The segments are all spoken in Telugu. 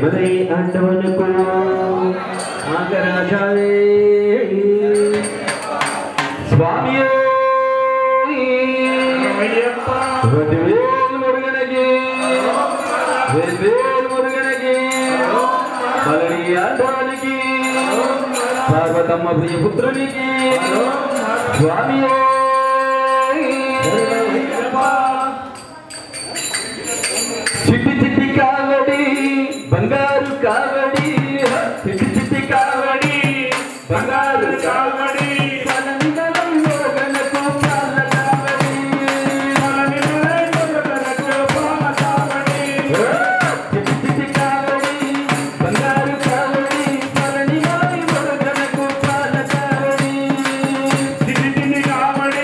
मदे आंडवन को आगराजाए स्वामी वेल मुरुगनगे मलरी ఆండవానికి పార్వతమ్మ ప్రియపుత్రునికి స్వామి చిట్టి చిట్టి కావడి బంగారు కావడి చిట్టి చిట్టి కావడి బంగారు కావడి కావడి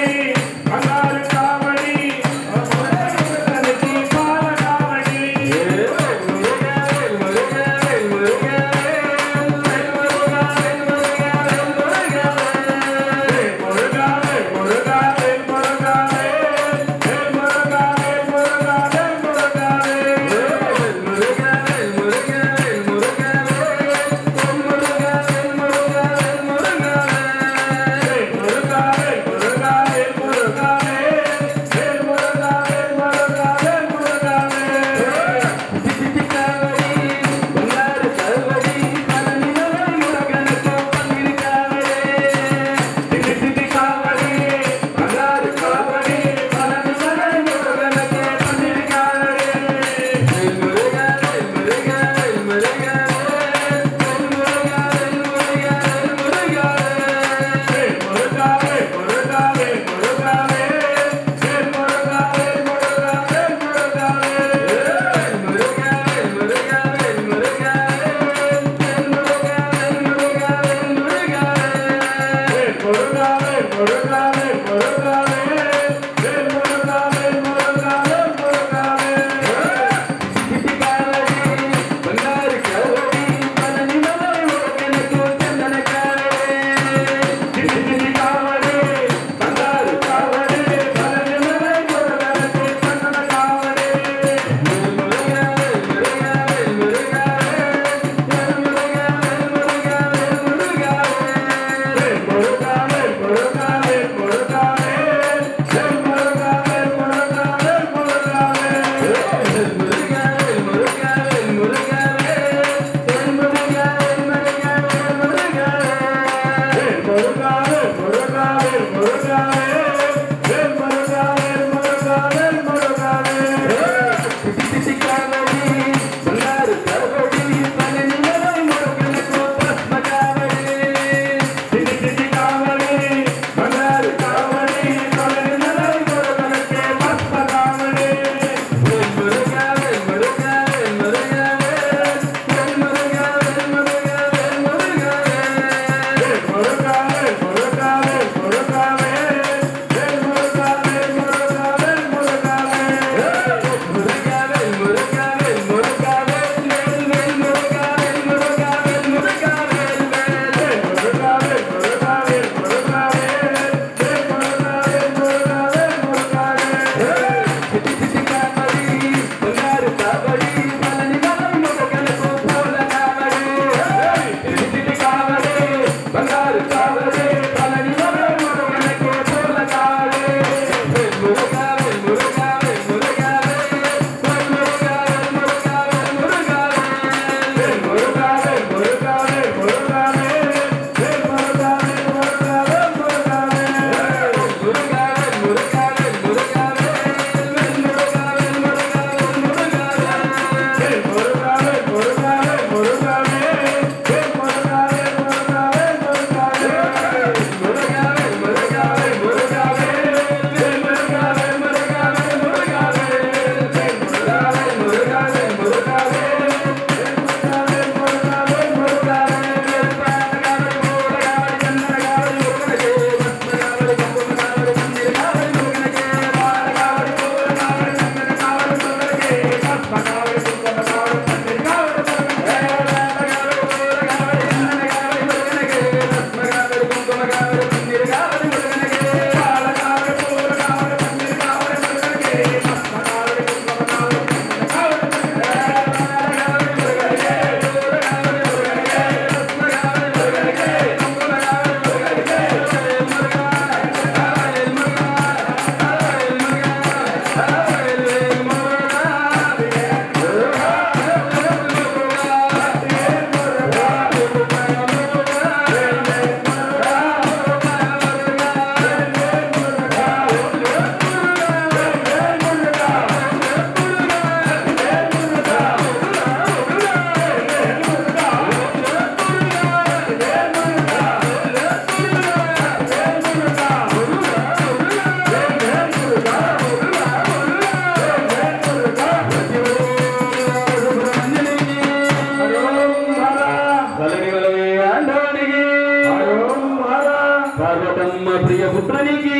పార్వతమ్మ ప్రియ పుత్రునికి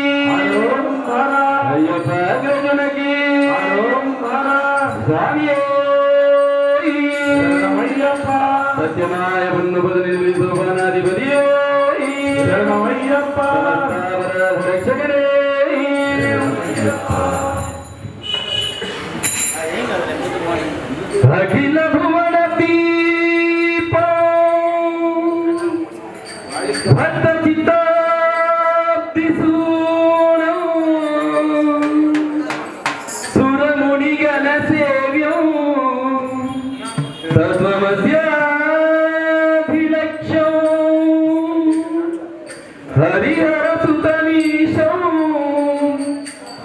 అయ్యప్ప గజనకి స్వామి సత్యమాయ బన్ను బదులు శోభనాధిపతి రక్షకరే అఖిల భువన దీప భక్త చిత్తాబ్ది సూనం సురముని గణ సేవ్యం తత్వమస్యాభిలక్ష్యం హరిహర సుతమీశం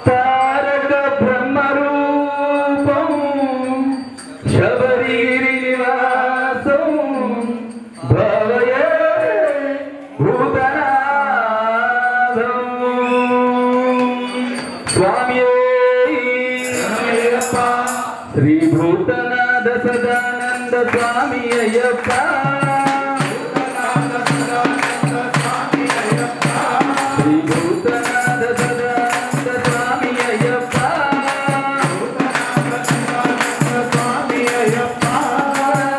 తారక బ్రహ్మరూపం శబరిగిరి నివాసం భవయే భూతనాథం స్వామియే శ్రీ భూతనాథ సదానంద స్వామి అయ్యప్ప శ్రీ భూతనాథ సదానంద స్వామి అయ్యప్ప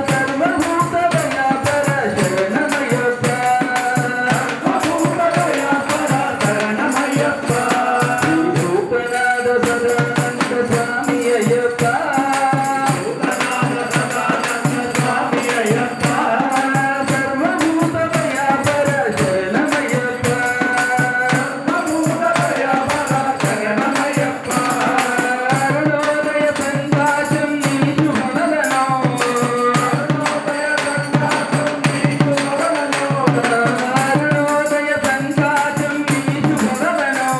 సర్వభూత దయాపర శరణమయ్యప్ప శ్రీ భూతనాథ సదానంద స్వామి అయ్యప్ప సర్వభూత దయాపర శరణమయ్యప్ప అరుణోదయ సంకాశం నీ శుభవదనం అరుణోదయ సంకాశం నీ శుభవదనం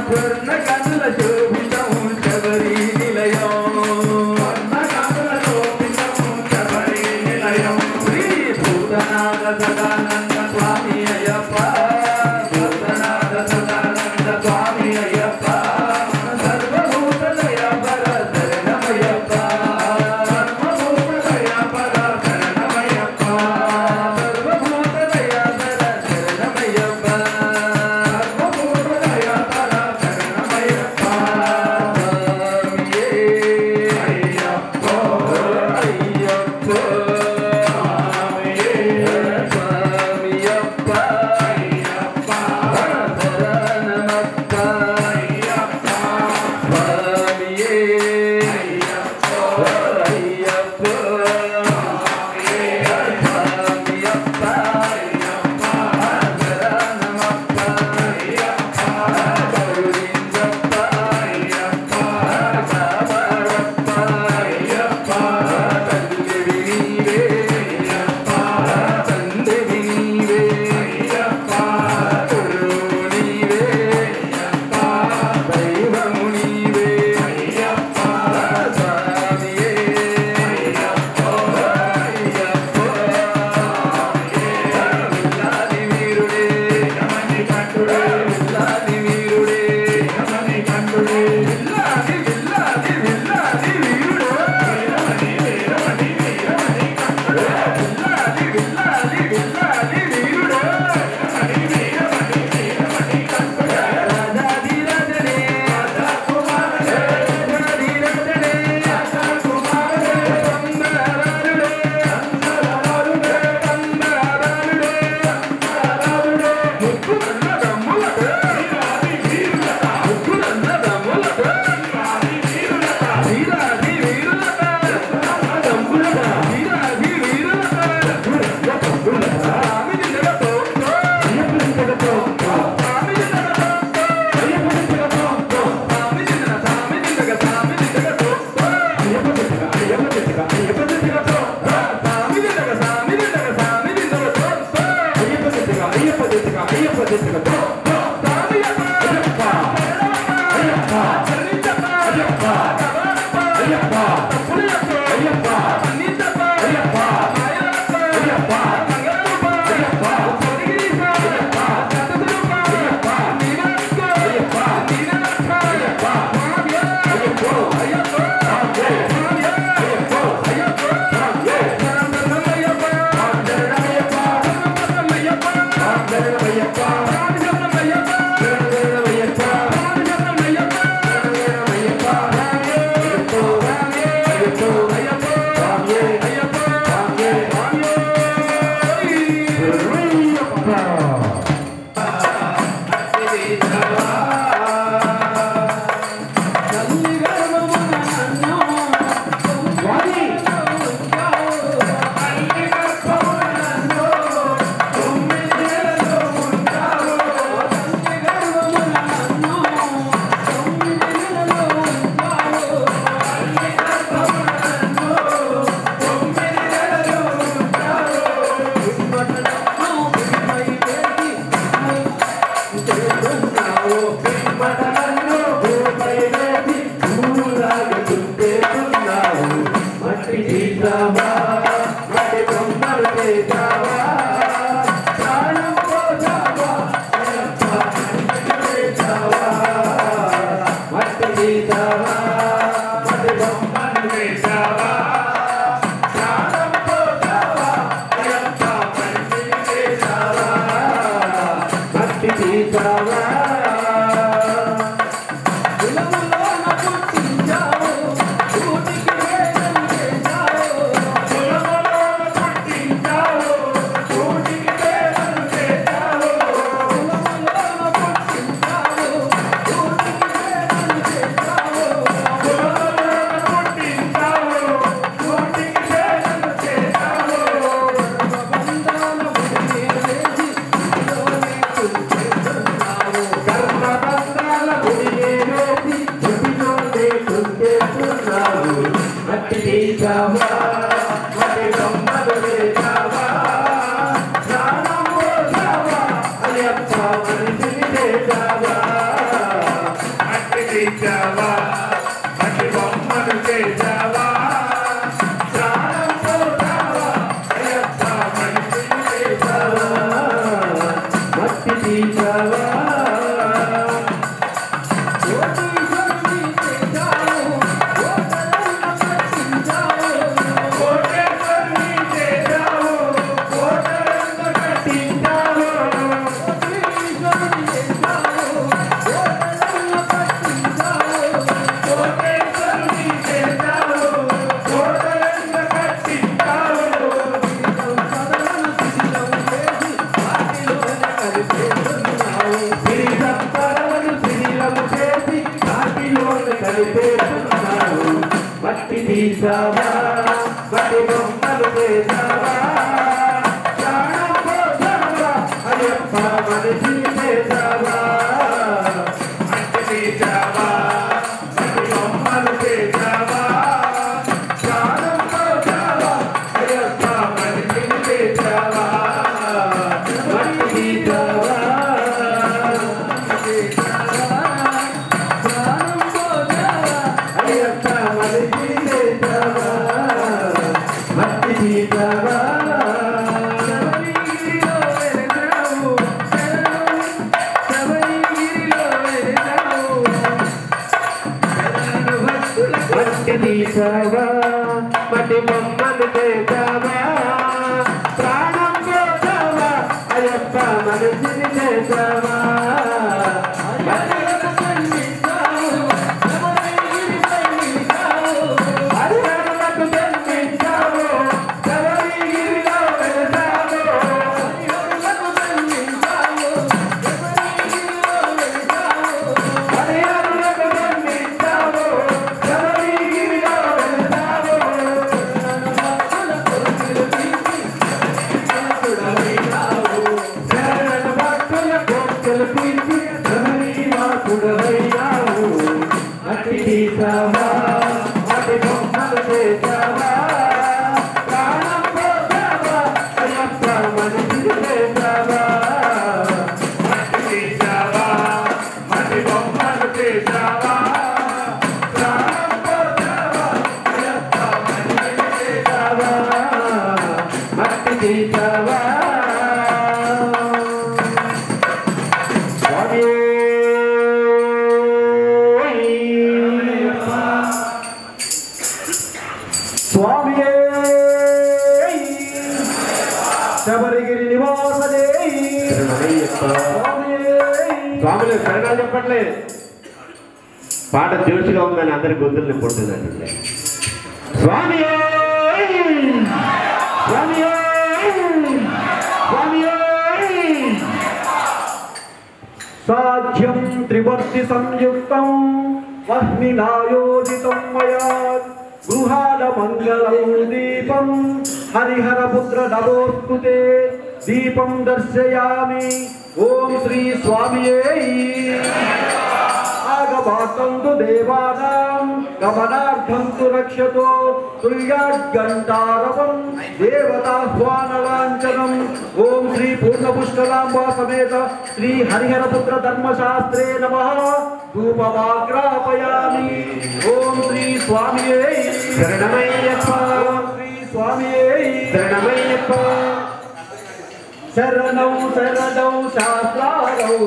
స్వర్ణకందుల శోభితం శబరి నిలయం శ్రీ భూతనాథ సదానంద స్వామి అయ్యప్ప భూతనాథ సదానంద స్వామి అయ్యప్ప సర్వభూత దయాపర శరణమయ్యప్ప సర్వభూత దయాపర శరణమయ్యప్ప సర్వభూత దయాపర శరణమయ్యప్ప సర్వభూత దయాపర శరణమయ్యప్ప స్వామియే అయ్యప్ప అయ్యప్ప స్వామియప్ప అయ్యప్ప శరణమప్ప అయ్యప్ప స్వామియే అయ్యప్ప అయ్యప్ప స్వామియప్ప అయ్యప్ప శరణమప్ప అయ్యప్ప గోవిందప్ప అయ్యప్ప కాపాడప్ప అయ్యప్ప తండ్రి నీవే అయ్యప్ప తండ్రి నీవే అయ్యప్ప గురువు నీవే అయ్యప్ప దైవము నీవే అయ్యప్ప స్వామియే అయ్యప్ప అయ్యప్ప విల్లాది వీరుడే యమని కంఠుడే విల్లాది వీరుడే యమని కంఠుడే విల్లాది విల్లాది విల్లాది వీరుడే యమని వీరమణి వీరమణి కంఠుడే విల్లాది విల్లాది విల్లాది వీరుడే యమని వీరమణి వీరమణి కంఠుడే రాజాది రాజనే రాజా కుమారుడే రాజాది రాజనే రాజా కుమారుడే బంగారారుడే బంగారారుడే బంగారారుడే బంగారారుడే ముగ్గురన్న దమ్ములతో వీరాది వీరులత ముగ్గురన్న దమ్ములతో వీరాది వీరులత వీరాది వీరులత దమ్ములత వీరాది వీరులత దమ్ములత దమ్ములత స్వామి నిలతో అయ్యప్ప నిలతో స్వామి నిలతో అయ్యప్ప నిలతో స్వామి నిలతో స్వామి నిలతో స్వామి నిలతో అయ్యప్ప నిలతో అయ్యప్ప నిలతో అయ్యప్ప నిలతో స్వామి నిలతో స్వామి నిలతో స్వామి నిలతో అయ్యప్ప నిలతో అయ్యప్ప నిలతో అయ్యప్ప నిలతో స్వామి అయ్యప్ప అయ్యప్ప శరణించప్ప అయ్యప్ప అయ్యప్ప తప్పులప్ప అయ్యప్ప అన్నించప్ప అయ్యప్ప మాయలప్ప అయ్యప్ప మంగళరూప అయ్యప్ప స్వర్గీశ అయ్యప్ప సతగురుప అయ్యప్ప నీవరస్క అయ్యప్ప నీవరస్క అయ్యప్ప స్వామి అయ్యప్ప అయ్యప్ప స్వామి అయ్యప్ప అయ్యప్ప స్వామి శరణమయ్యప్ప తీసావా మట్టి బొమ్మలు చేసావా ప్రాణం పోసావా మట్టి తీసావా మట్టి బొమ్మలు చేసావా ప్రాణం పోసావా మట్టి తీసావా మట్టి తీసావా మట్టి తీసావా మట్టి బొమ్మలు చేసావా ప్రాణం పోసావా అయ్యప్ప మనిషిని చేసావా మట్టి తీసావా మట్టి బొమ్మలు చేసావా ప్రాణం పోసావా అయ్యప్ప మనిషిని చేసావా మట్టి తీసావా మట్టి తీసావా మట్టి బొమ్మలు చేసావా ప్రాణం పోసావా అయ్యప్ప మనిషిని చేసావా మట్టి తీసావా మట్టి బొమ్మలు చేసావా ప్రాణం పోసావా అయ్యప్ప మనిషిని చేసావా మట్టి తీసావా మట్టి తీసావా మట్టి బొమ్మలు చేసావా ప్రాణం పోసావా అయ్యప్ప మనిషిని చేసావా మట్టి తీసావా మట్టి బొమ్మలు చేసావా ప్రాణం పోసావా అయ్యప్ప మనిషిని చేసావా మట్టి తీసావా మట్టి బొమ్మలు చేసావా ప్రాణం పోసావా అయ్యప్ప మనిషిని చేసావా మట్టి తీసావా స్వామియే శబరిగిరి నివాసనే స్వామిని శరణాలు చెప్పట్లేదు పాట జోషిగా ఉందని అందరి గొంతుల్ని పొందుతుందంటే స్వామియే స్వామియే స్వామియే సాధ్యం త్రివర్తి సంయుక్తం వహ్నినాయోజితం మయా గృహాల మంగళం దీపం హరిహరపుత్ర నమోస్తుతే దీపం దర్శయామి ఓం శ్రీ స్వామియే ఆగమాతంతు దేవానాం గమనార్థంతు రక్షతో తుల్యాఘంటారవం దేవతాహ్వానలాంఛనం ఓం శ్రీ పూర్ణపుష్కరాంబా సమేత శ్రీ హరిహరపుత్ర ధర్మశాస్త్రే నమః ధూపమాగ్రాపయామి ఓం శ్రీ స్వామియే శరణమయ్యప్ప. శరణం శరణం శాస్త్రారౌ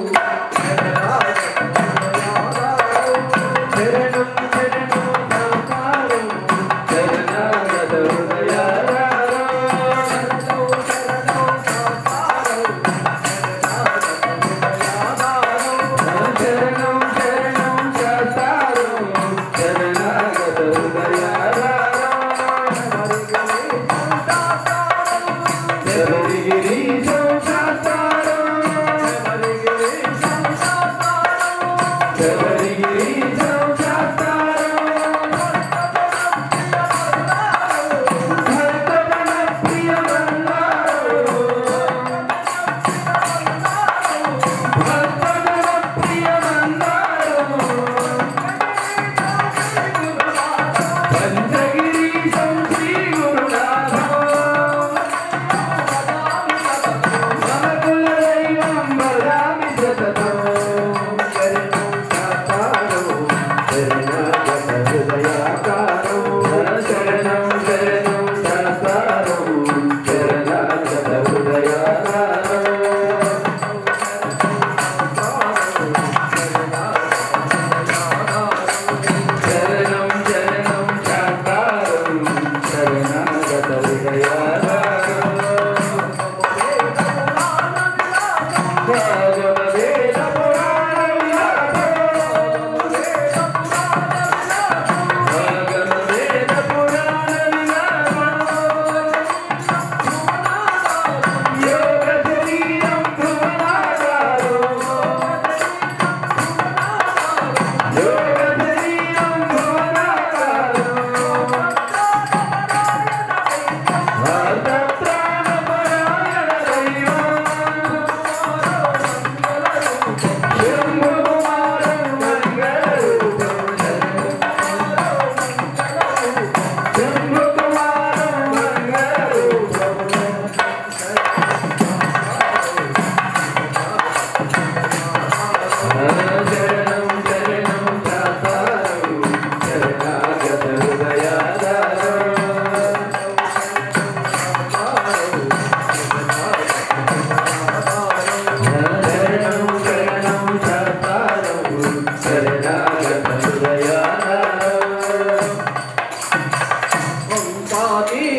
Party